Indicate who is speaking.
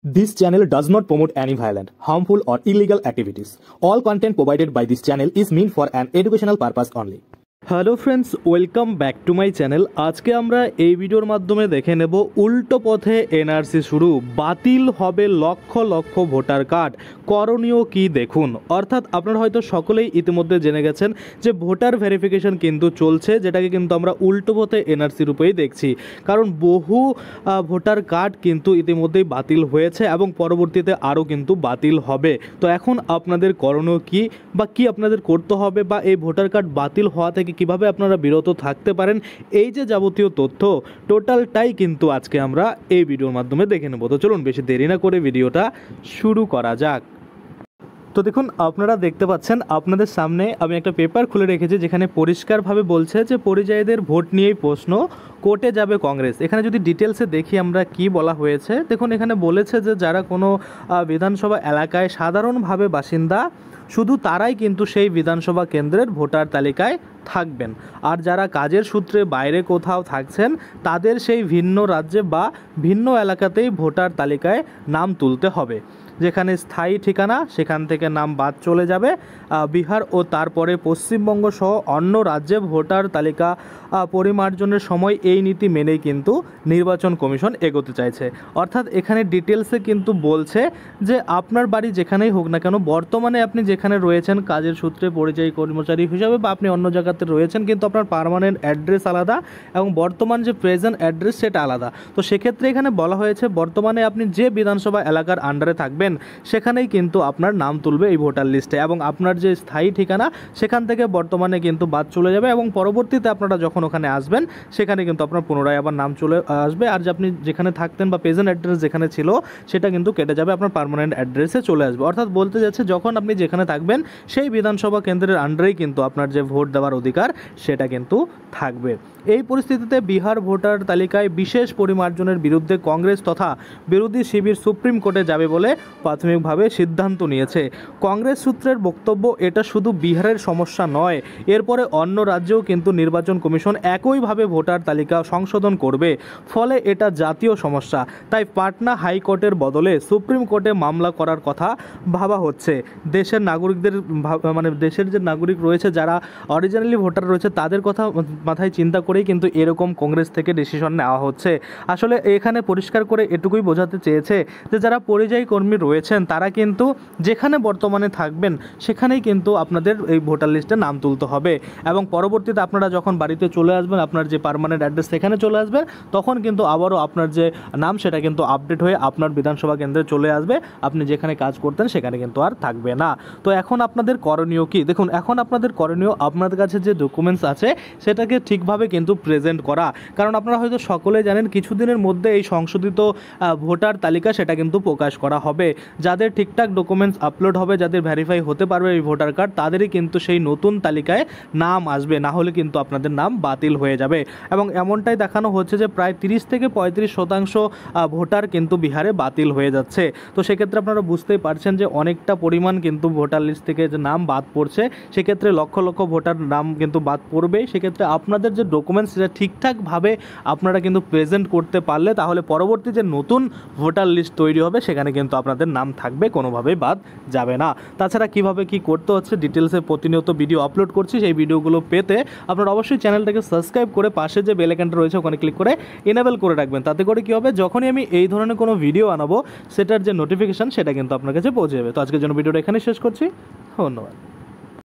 Speaker 1: This channel does not promote any violent, harmful, or illegal activities. All content provided by this channel is meant for an educational purpose only.
Speaker 2: Hello friends, welcome back to my channel. আজকে আমরা এই ভিডিওর মাধ্যমে দেখে নেব উল্টো পথে NRC শুরু, বাতিল হবে লক্ষ লক্ষ ভোটার কার্ড, করণীয় কি দেখুন। অর্থাৎ আপনারা হয়তো সকলেই ইতিমধ্যে জেনে গেছেন যে ভোটার ভেরিফিকেশন কিন্তু চলছে, যেটাকে কিন্তু আমরা উল্টো পথে এনআরসি রূপেই দেখছি। কারণ বহু ভোটার কার্ড কিন্তু ইতিমধ্যেই বাতিল হয়েছে এবং পরবর্তীতে আরও কিন্তু বাতিল হবে। তো এখন আপনাদের করণীয় কি বা কি আপনাদের করতে হবে, বা এই ভোটার কার্ড বাতিল হওয়া থেকে কিভাবে আপনারা বিরত থাকতে পারেন, এই যে যাবতীয় তথ্য টোটালটাই কিন্তু আজকে আমরা এই ভিডিওর মাধ্যমে দেখে নেব। তো চলুন বেশি দেরি না করে ভিডিওটা শুরু করা যাক। তো দেখুন, আপনারা দেখতে পাচ্ছেন আপনাদের সামনে আমি একটা পেপার খুলে রেখেছি, যেখানে পরিষ্কারভাবে বলছে যে পরিযায়ীদের ভোট নিয়েই প্রশ্ন, কোর্টে যাবে কংগ্রেস। এখানে যদি ডিটেলসে দেখি আমরা কি বলা হয়েছে, দেখুন এখানে বলেছে যে যারা কোনো বিধানসভা এলাকায় সাধারণভাবে বাসিন্দা, শুধু তারাই কিন্তু সেই বিধানসভা কেন্দ্রের ভোটার তালিকায় থাকবেন। আর যারা কাজের সূত্রে বাইরে কোথাও থাকছেন, তাদের সেই ভিন্ন রাজ্যে বা ভিন্ন এলাকাতেই ভোটার তালিকায় নাম তুলতে হবে। যেখানে স্থায়ী ঠিকানা, সেখান থেকে নাম বাদ চলে যাবে। বিহার ও তারপরে পশ্চিমবঙ্গ সহ অন্য রাজ্যে ভোটার তালিকা পরিমার্জনের সময় এই নীতি মেনেই কিন্তু নির্বাচন কমিশন এগোতে চাইছে। অর্থাৎ এখানে ডিটেলসে কিন্তু বলছে যে আপনার বাড়ি যেখানেই হোক না কেন, বর্তমানে আপনি যেখানে রয়েছেন কাজের সূত্রে পরিযায়ী কর্মচারী হিসাবে, বা আপনি অন্য জায়গাতে রয়েছেন, কিন্তু আপনার পার্মানেন্ট অ্যাড্রেস আলাদা এবং বর্তমান যে প্রেজেন্ট অ্যাড্রেস সেটা আলাদা। তো সেক্ষেত্রে এখানে বলা হয়েছে বর্তমানে আপনি যে বিধানসভা এলাকার আন্ডারে থাকবেন সেখানেই কিন্তু আপনার নাম তুলবে এই ভোটার লিস্টে, এবং আপনার যে স্থায়ী ঠিকানা সেখান থেকে বর্তমানে কিন্তু বাদ চলে যাবে, এবং পরবর্তীতে আপনারা যখন ওখানে আসবেন সেখানে কিন্তু আপনার পুনরায় আবার নাম চলে আসবে। আর যে আপনি যেখানে থাকতেন বা প্রেজেন্ট অ্যাড্রেস যেখানে ছিল সেটা কিন্তু কেটে যাবে, আপনার পার্মানেন্ট অ্যাড্রেসে চলে আসবে। অর্থাৎ বলতে যাচ্ছে যখন আপনি যেখানে থাকবেন সেই বিধানসভা কেন্দ্রের আন্ডারেই কিন্তু আপনার যে ভোট দেওয়ার অধিকার সেটা কিন্তু থাকবে। এই পরিস্থিতিতে বিহার ভোটার তালিকায় বিশেষ পরিমার্জনের বিরুদ্ধে কংগ্রেস তথা বিরোধী শিবির সুপ্রিম কোর্টে যাবে বলে প্রাথমিকভাবে সিদ্ধান্ত নিয়েছে। কংগ্রেস সূত্রের বক্তব্য, এটা শুধু বিহারের সমস্যা নয়, এরপরে অন্য রাজ্যেও কিন্তু নির্বাচন কমিশন একইভাবে ভোটার তালিকা সংশোধন করবে, ফলে এটা জাতীয় সমস্যা। তাই পাটনা হাইকোর্টের বদলে সুপ্রিম কোর্টে মামলা করার কথা ভাবা হচ্ছে। দেশের নাগরিকদের দেশের যে নাগরিক রয়েছে, যারা অরিজিনালি ভোটার রয়েছে, তাদের কথা মাথায় চিন্তা করেই কিন্তু এরকম কংগ্রেস থেকে ডিসিশন নেওয়া হচ্ছে। আসলে এখানে পরিষ্কার করে এটুকুই বোঝাতে চেয়েছে যে যারা পরিযায়ী কর্মী রয়েছেন তারা কিন্তু যেখানে বর্তমানে থাকবেন সেখানেই কিন্তু আপনাদের এই ভোটার লিস্টে নাম তুলতে হবে, এবং পরবর্তীতে আপনারা যখন বাড়িতে চলে আসবেন, আপনার যে পার্মানেন্ট অ্যাড্রেস সেখানে চলে আসবেন, তখন কিন্তু আবারও আপনার যে নাম সেটা কিন্তু আপডেট হয়ে আপনার বিধানসভা কেন্দ্রে চলে আসবে। আপনি যেখানে কাজ করতেন সেখানে কিন্তু আর থাকবে না। তো এখন আপনাদের করণীয় কি দেখুন, এখন আপনাদের করণীয় আপনাদের কাছে যে ডকুমেন্টস আছে সেটাকে ঠিকভাবে কিন্তু প্রেজেন্ট করা। কারণ আপনারা হয়তো সকলে জানেন কিছুদিনের মধ্যে এই সংশোধিত ভোটার তালিকা সেটা কিন্তু প্রকাশ করা হবে। যাদের ঠিকঠাক ডকুমেন্টস আপলোড হবে, যাদের ভেরিফাই হতে পারবে এই ভোটার কার্ড, তাদেরই কিন্তু সেই নতুন তালিকায় নাম আসবে, না হলে কিন্তু আপনাদের নাম বাতিল হয়ে যাবে। এবং এমনটাই দেখানো হচ্ছে যে প্রায় 30 থেকে 35% ভোটার কিন্তু বিহারে বাতিল হয়ে যাচ্ছে। তো সেক্ষেত্রে আপনারা বুঝতেই পারছেন যে অনেকটা পরিমাণ কিন্তু ভোটার লিস্ট থেকে যে নাম বাদ পড়ছে, সেক্ষেত্রে লক্ষ লক্ষ ভোটার নাম কিন্তু বাদ পড়বে। সেক্ষেত্রে আপনাদের যে ডকুমেন্টস সেটা ঠিকঠাকভাবে আপনারা কিন্তু প্রেজেন্ট করতে পারলে, তাহলে পরবর্তী যে নতুন ভোটার লিস্ট তৈরি হবে সেখানে কিন্তু আপনাদের নাম থাকবে, কোনোভাবেই বাদ যাবে না। তাছাড়া কিভাবে কি করতে হচ্ছে ডিটেলসে প্রতিনিয়ত ভিডিও আপলোড করছি, সেই ভিডিওগুলো পেতে আপনারা অবশ্যই চ্যানেলটাকে সাবস্ক্রাইব করে পাশে যে বেল আইকনটা রয়েছে ওখানে ক্লিক করে এনেবল করে রাখবেন। তাতে করে কি হবে, যখনই আমি এই ধরনের কোনো ভিডিও আনাবো সেটার যে নোটিফিকেশান সেটা কিন্তু আপনার কাছে পৌঁছে যাবে। তো আজকের জন্য ভিডিওটা এখানে শেষ করছি, ধন্যবাদ।